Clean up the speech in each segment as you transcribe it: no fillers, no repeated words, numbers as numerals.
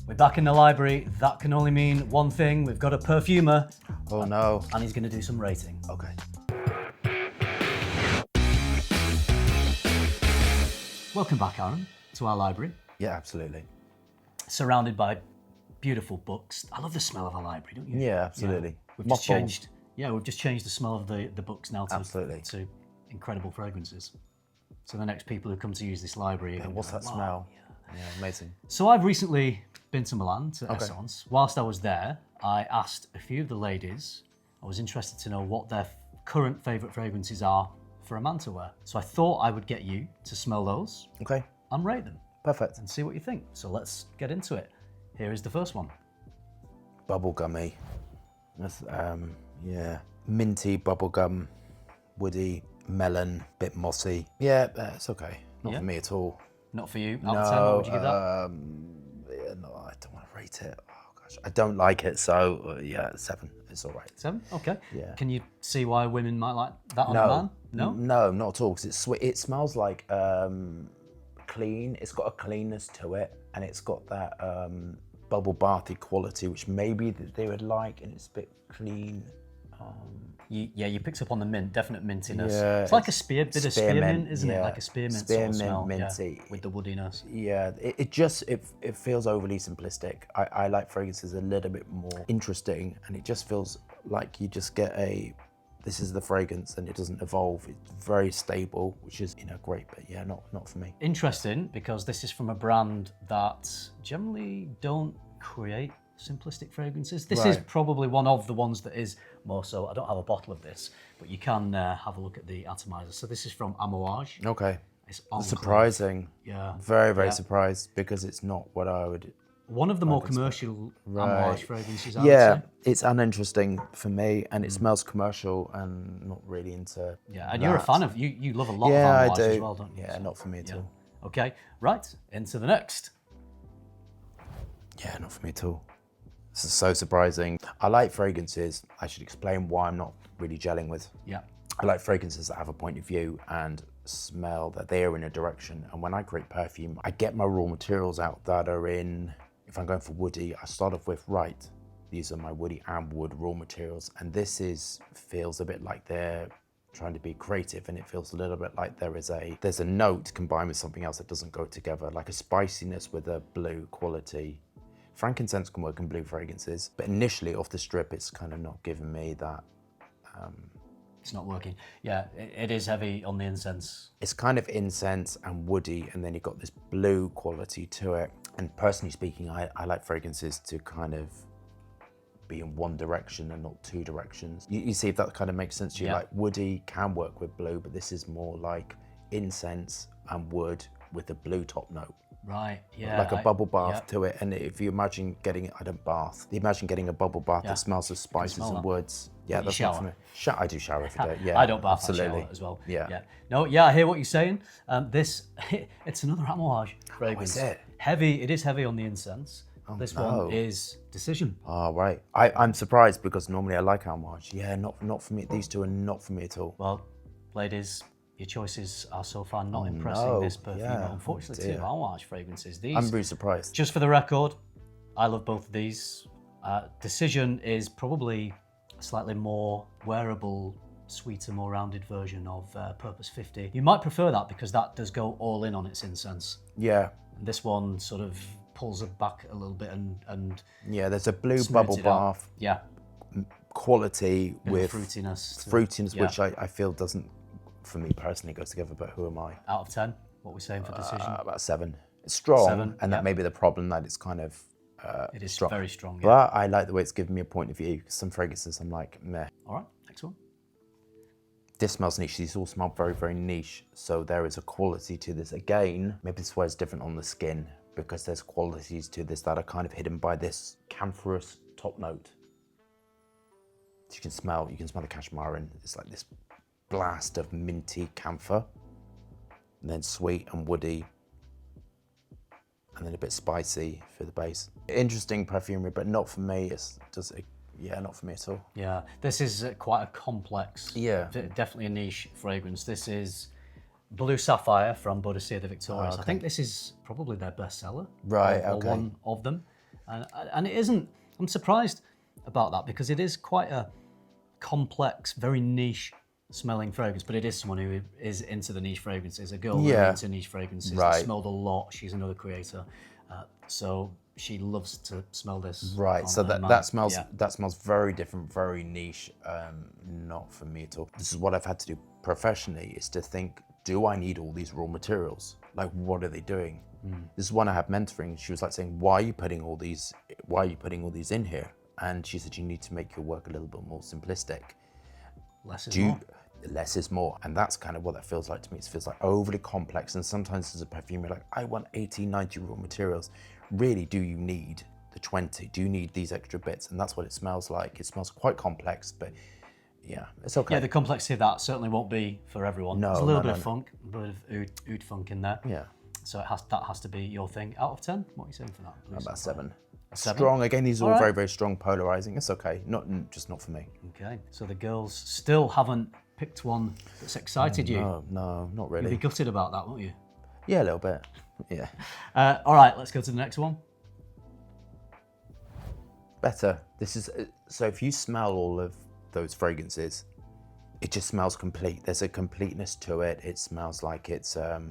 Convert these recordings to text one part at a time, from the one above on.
We're back in the library. That can only mean one thing. We've got a perfumer. Oh no. And he's going to do some rating. Okay. Welcome back, Aaron, to our library. Yeah, absolutely. Surrounded by beautiful books. I love the smell of a library, don't you? Yeah, absolutely. Yeah. We've just changed. Yeah, we've just changed the smell of the books now to incredible fragrances. So the next people who come to use this library, what's that smell? Yeah, amazing. So I've recently been to Milan, to Essence. Whilst I was there, I asked a few of the ladies, I was interested to know what their current favourite fragrances are for a man to wear. So I thought I would get you to smell those and rate them. Perfect. And see what you think. So let's get into it. Here is the first one. Bubblegummy. That's, yeah. Minty, bubblegum, woody, melon, bit mossy. Yeah, it's okay. Not for me at all. Not for you? Out of 10, what would you give that? Yeah, no, I don't want to rate it. Oh gosh, I don't like it, so yeah, 7. It's all right. 7? Okay. Yeah. Can you see why women might like that on a man? No? No, not at all, because it's sweet. It smells like clean. It's got a cleanness to it, and it's got that bubble bathy quality, which maybe they would like, and it's a bit clean. You picked up on the mint, definite mintiness. Yeah, it's like a bit of spearmint, isn't it? Like a spearmint sort of smell, minty. With the woodiness. Yeah, it feels overly simplistic. I like fragrances a little bit more interesting, and it just feels like you just get this is the fragrance, and it doesn't evolve. It's very stable, which is great, but yeah, not for me. Interesting, because this is from a brand that generally don't create simplistic fragrances. This is probably one of the ones that is more so. I don't have a bottle of this, but you can have a look at the atomizer. So this is from Amouage. Okay. It's Enclave. Surprising. Yeah. Very surprised, because it's not what I would. One of the more commercial Amouage fragrances, I would say. It's uninteresting for me, and it smells commercial and not really into. Yeah, and you're a fan of you love a lot of Amouage as well, don't you? Yeah, not for me at all. Okay, right, into the next. Yeah, not for me at all. This is so surprising. I like fragrances. I should explain why I'm not really gelling with. Yeah. I like fragrances that have a point of view and smell that they are in a direction. And when I create perfume, I get my raw materials out that are in, if I'm going for woody, I start off with, these are my woody and wood raw materials. And this feels a bit like they're trying to be creative, and it feels a little bit like there's a note combined with something else that doesn't go together, like a spiciness with a blue quality. Frankincense can work in blue fragrances, but initially off the strip, it's kind of not giving me that. It's not working. Yeah, it is heavy on the incense. It's kind of incense and woody, and then you've got this blue quality to it. And personally speaking, I like fragrances to kind of be in one direction and not two directions. You see if that kind of makes sense to you? Like woody can work with blue, but this is more like incense and wood with a blue top note. Right, yeah. Like a bubble bath to it. And if you imagine getting, I don't bath, imagine getting a bubble bath that smells of spices and woods. Yeah, that's not for me. I do shower every day, yeah. I don't bath, absolutely. I shower as well. Yeah. No, I hear what you're saying. It's another Amouage fragrance. Is it? Heavy, it is heavy on the incense. This one is Decision. Oh, right. I'm surprised, because normally I like Amouage. Yeah, not for me. These two are not for me at all. Well, ladies, your choices are so far not impressing this perfume. Yeah. Unfortunately, two Amouage fragrances. These, I'm really surprised. Just for the record, I love both of these. Decision is probably a slightly more wearable, sweeter, more rounded version of Purpose 50. You might prefer that, because that does go all in on its incense. Yeah. And this one sort of pulls it back a little bit and yeah, there's a blue bubble bath. Yeah. Quality with fruitiness, which I feel doesn't, for me personally, goes together. But who am I? Out of 10, what are we saying for Decision? About 7. It's strong, 7, and that may be the problem, that it's kind of it is strong. Very strong. Yeah. But I like the way it's giving me a point of view. Some fragrances I'm like, meh. All right, next one. This smells niche. These all smell very niche. So there is a quality to this. Again, maybe this is why it's different on the skin, because there's qualities to this that are kind of hidden by this camphorous top note. So you can smell the cashmere, it's like this blast of minty camphor, and then sweet and woody, and then a bit spicy for the base. Interesting perfumery, but not for me. Not for me at all. Yeah, this is quite a complex, yeah, definitely a niche fragrance. This is Blue Sapphire from Boadicea the Victorious. I think this is probably their bestseller. Right, or one of them. And it isn't, I'm surprised about that because it is quite a complex, very niche smelling fragrance, but it is someone who is into the niche fragrances, a girl really into niche fragrances, that smelled a lot. She's another creator. So she loves to smell this. Right, so that smells very different, very niche, not for me at all. This is what I've had to do professionally, is to think, do I need all these raw materials? Like, what are they doing? This is when I had mentoring. She was like saying, why are you putting all these in here? And she said, you need to make your work a little bit more simplistic. Less is more. And that's kind of what that feels like to me. It feels like overly complex. And sometimes as a perfumer, like, I want 80, 90 raw materials. Really, do you need the 20? Do you need these extra bits? And that's what it smells like. It smells quite complex, but yeah, it's okay. Yeah, the complexity of that certainly won't be for everyone. No, there's a little bit of funk, a bit of oud funk in there. Yeah. So that has to be your thing. Out of 10, what are you saying for that? About 7. 7? Strong, again, these are all very, very strong, polarizing. It's okay, just not for me. Okay, so the girls still haven't picked one that's excited you. No, not really. You'll be gutted about that, won't you? Yeah, a little bit, yeah. All right, let's go to the next one. Better. This is, so if you smell all of those fragrances, it just smells complete. There's a completeness to it. It smells like it's a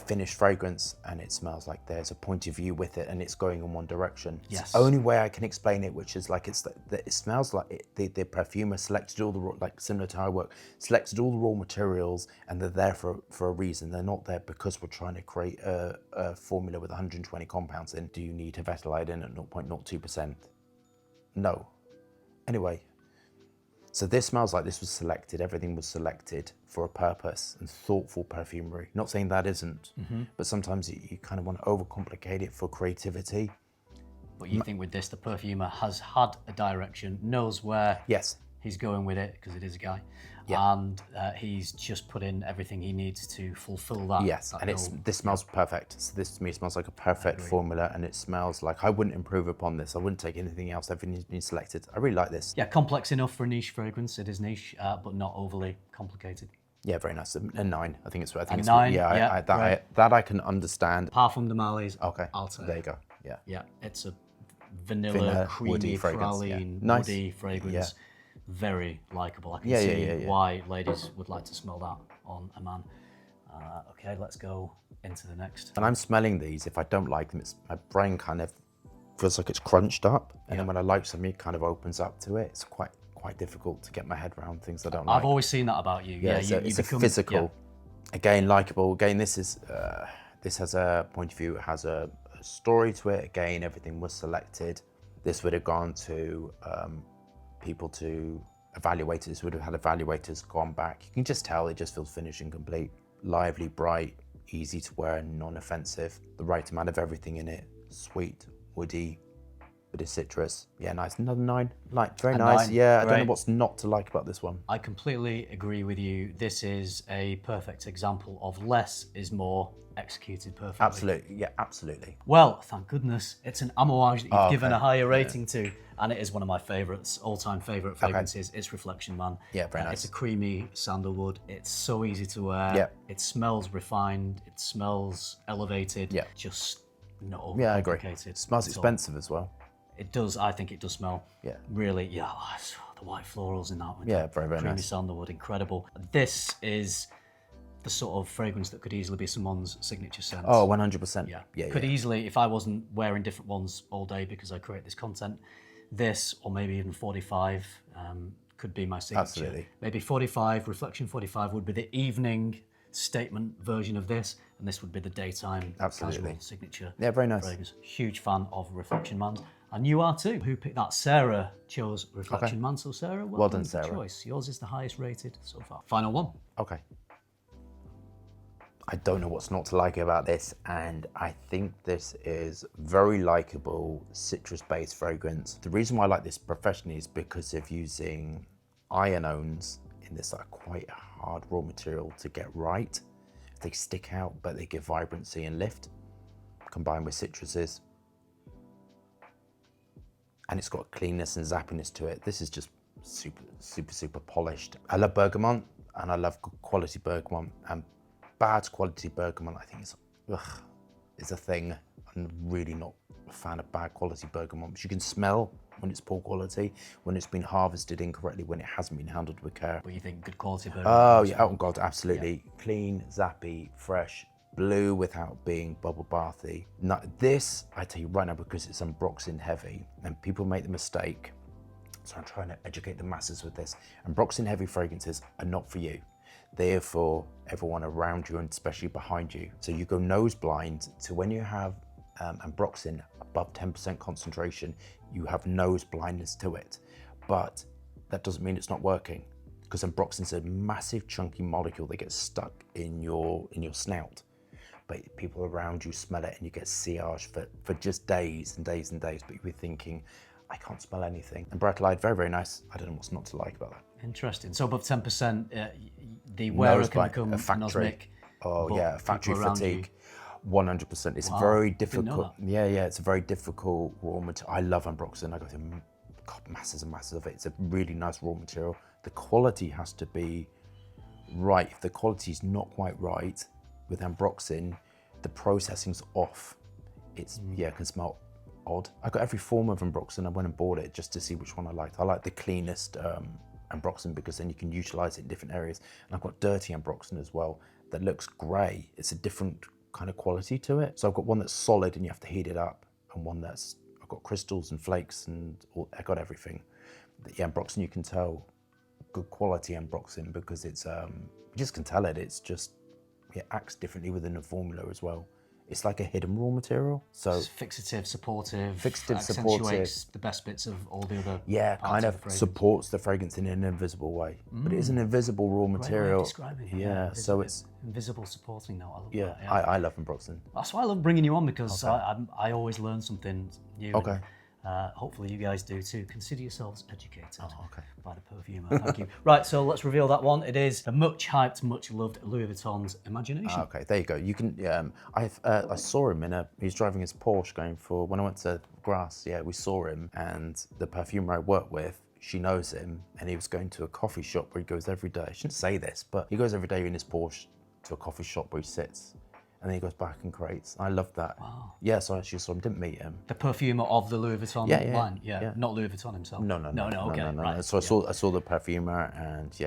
finished fragrance, and it smells like there's a point of view with it, and it's going in one direction. Yes. It's the only way I can explain it, which is like it smells like the perfumer selected all the raw, like similar to how I work, selected all the raw materials, and they're there for a reason. They're not there because we're trying to create a formula with 120 compounds in. Do you need Hevetalide in at 0.02%? No. Anyway. So this smells like this was selected, everything was selected for a purpose and thoughtful perfumery. Not saying that isn't, but sometimes you kind of want to overcomplicate it for creativity. But you think with this, the perfumer has had a direction, knows where he's going with it, because it is a guy, and he's just put in everything he needs to fulfill that. Yes, that and this smells perfect. So this to me smells like a perfect formula, and it smells like I wouldn't improve upon this. I wouldn't take anything else. Everything's been selected. I really like this. Yeah, complex enough for a niche fragrance. It is niche, but not overly complicated. Yeah, very nice. A 9. I think it's. I think it's 9. That I can understand. Parfum de Marly's. Okay. Althaïr. There you go. Yeah. Yeah, it's a vanilla creamy, woody fragrance, praline, nice. woody fragrance. Yeah. Very likable. I can see why ladies would like to smell that on a man. Okay, let's go into the next. When I'm smelling these, if I don't like them, my brain kind of feels like it's crunched up. And then when I like something, it kind of opens up to it. It's quite difficult to get my head around things I don't like. I've always seen that about you. Yeah, it's become, a physical. Again, likable. Again, this has a point of view. It has a story to it. Again, everything was selected. This would have gone to people to evaluators. This would have had evaluators gone back. You can just tell it just feels finished and complete. Lively, bright, easy to wear, non-offensive. The right amount of everything in it. Sweet, woody, bit of citrus. Yeah, nice. Another 9. Like, very nice. 9. Yeah, Great. I don't know what's not to like about this one. I completely agree with you. This is a perfect example of less is more executed perfectly. Absolutely, yeah, absolutely. Well, thank goodness, it's an Amouage that you've given a higher rating to, and it is one of my favourites, all-time favourite fragrances. It's Reflection Man. Yeah, very nice. It's a creamy sandalwood. It's so easy to wear. Yeah. It smells refined. It smells elevated. Yeah. Just not overcomplicated. Yeah, I agree. It smells expensive as well. It does. I think it does smell. Yeah. Really. Yeah. Oh, the white florals in that one. Yeah, very, very creamy nice. sandalwood, incredible. This is the sort of fragrance that could easily be someone's signature scent. Oh, 100%. Yeah. Could easily, if I wasn't wearing different ones all day because I create this content, this or maybe even 45 could be my signature. Absolutely. Maybe 45, Reflection 45 would be the evening statement version of this, and this would be the daytime casual signature. Yeah, very nice. Fragrance. Huge fan of Reflection Man. And you are too. Who picked that? Sarah chose Reflection Man. So Sarah, well done, Sarah. Choice. Yours is the highest rated so far. Final one. Okay. I don't know what's not to like about this, and I think this is very likable citrus-based fragrance. The reason why I like this professionally is because of using ionones in this quite hard raw material to get right. They stick out, but they give vibrancy and lift, combined with citruses. And it's got cleanness and zappiness to it. This is just super polished. I love bergamot, and I love good quality bergamot, and bad quality bergamot, I think is a thing. I'm really not a a fan of bad quality bergamot. You can smell when it's poor quality, when it's been harvested incorrectly, when it hasn't been handled with care. But you think good quality bergamot? Oh yeah, oh God, absolutely. Clean, zappy, fresh, blue without being bubble bathy. Now, this, I tell you right now, because it's ambroxan heavy, and people make the mistake, so I'm trying to educate the masses with this. Ambroxan heavy fragrances are not for you. They're for everyone around you and especially behind you. So you go nose blind to when you have ambroxan above 10% concentration, you have nose blindness to it. But that doesn't mean it's not working, because ambroxan's a massive chunky molecule that gets stuck in your snout. But people around you smell it and you get sillage for just days and days and days, but you'll be thinking, I can't smell anything. And Brightlight, very, very nice. I don't know what's not to like about that. Interesting. So above 10%, the wearer can become a factory. Nosmic. Oh yeah, factory fatigue. 100%. It's very difficult. Yeah, it's a very difficult raw material. I love ambroxan. I go through masses and masses of it. It's a really nice raw material. The quality has to be right. If the quality is not quite right with ambroxan, the processing's off. It's can smell odd. I got every form of ambroxan. I went and bought it just to see which one I liked. I like the cleanest ambroxan because then you can utilize it in different areas. And I've got dirty ambroxan as well that looks grey. It's a different kind of quality to it. So I've got one that's solid and you have to heat it up, and one that's, I've got crystals and flakes and I got everything. The ambroxan, you can tell good quality ambroxan because it's, you just can tell it. It's just, it acts differently within the formula as well. It's like a hidden raw material. So it's fixative, supportive, accentuates the best bits of all the other kind of supports the fragrance in an invisible way. But it is an invisible raw material. Describing it. Yeah, so it's invisible supporting note. I love that. I love ambroxan. That's why I love bringing you on, because I always learn something new. Okay. Hopefully you guys do too. Consider yourselves educated by the Perfumer. Thank you. Right, so let's reveal that one. It is the much hyped, much loved Louis Vuitton's Imagination. Okay, there you go. You can. I saw him he was driving his Porsche going for, when I went to Grasse. Yeah, we saw him, and the perfumer I work with, she knows him, and he was going to a coffee shop where he goes every day. I shouldn't say this, but he goes every day in his Porsche to a coffee shop where he sits. And then he goes back and creates. I love that. Wow. Yeah, so I actually saw him, didn't meet him. The perfumer of the Louis Vuitton line? Yeah, not Louis Vuitton himself? No, okay, right. So I saw the perfumer, and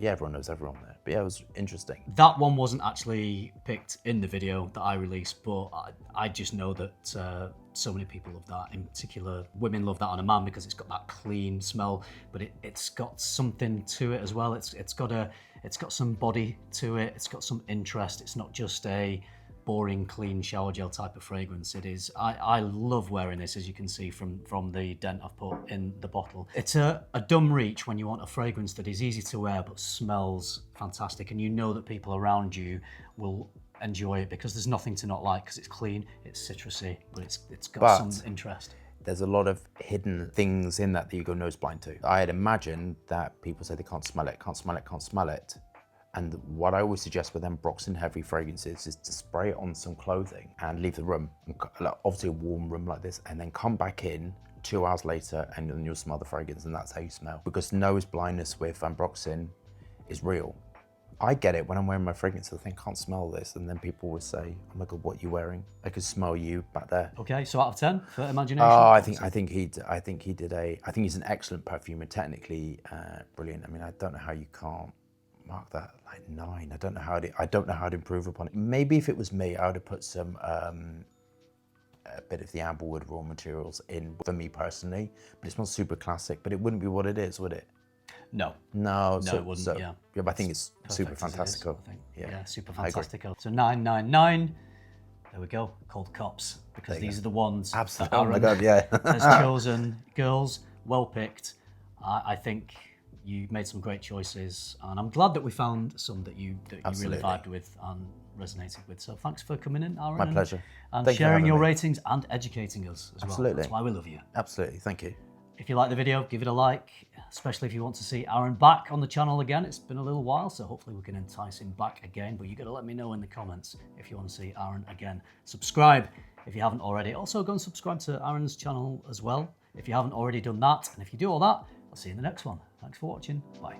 everyone knows everyone there. But yeah, it was interesting. That one wasn't actually picked in the video that I released, but I just know that so many people love that. In particular, women love that on a man because it's got that clean smell, but it's got something to it as well. It's got some body to it. It's got some interest. It's not just a boring, clean shower gel type of fragrance. It is. I love wearing this, as you can see from the dent I've put in the bottle. It's a dumb reach when you want a fragrance that is easy to wear but smells fantastic, and you know that people around you will enjoy it because there's nothing to not like, because it's clean, it's citrusy, but it's got some interest. There's a lot of hidden things in that you go nose blind to. I had imagined that people say they can't smell it, can't smell it, can't smell it. And what I always suggest with ambroxan heavy fragrances is to spray it on some clothing and leave the room, obviously a warm room like this, and then come back in 2 hours later and then you'll smell the fragrance, and that's how you smell. Because nose blindness with ambroxan is real. I get it when I'm wearing my fragrance, I think I can't smell this, and then people will say, "Oh my God, what are you wearing? I could smell you back there." Okay, so out of 10 for Imagination. Oh, I think he's an excellent perfumer, technically brilliant. I mean, I don't know how you can't mark that like 9. I don't know how to improve upon it. Maybe if it was me, I would have put some a bit of the Amblewood raw materials in for me personally. But it's not super classic, but it wouldn't be what it is, would it? No, it wouldn't. Yeah, but I think it's super fantastical. Yeah, super fantastical. So 999. There we go. Called Cops, because these are the ones. Absolutely. Oh my God, yeah. has chosen. Girls, well picked. I think you made some great choices, and I'm glad that we found some that you really vibed with and resonated with. So thanks for coming in, Aaron. My pleasure. And sharing your ratings and educating us as well. That's why we love you. Absolutely. Thank you. If you like the video, give it a like, especially if you want to see Aaron back on the channel again. It's been a little while, so hopefully we can entice him back again, but you got to let me know in the comments if you want to see Aaron again. Subscribe if you haven't already. Also, go and subscribe to Aaron's channel as well if you haven't already done that. And if you do all that, I'll see you in the next one. Thanks for watching. Bye.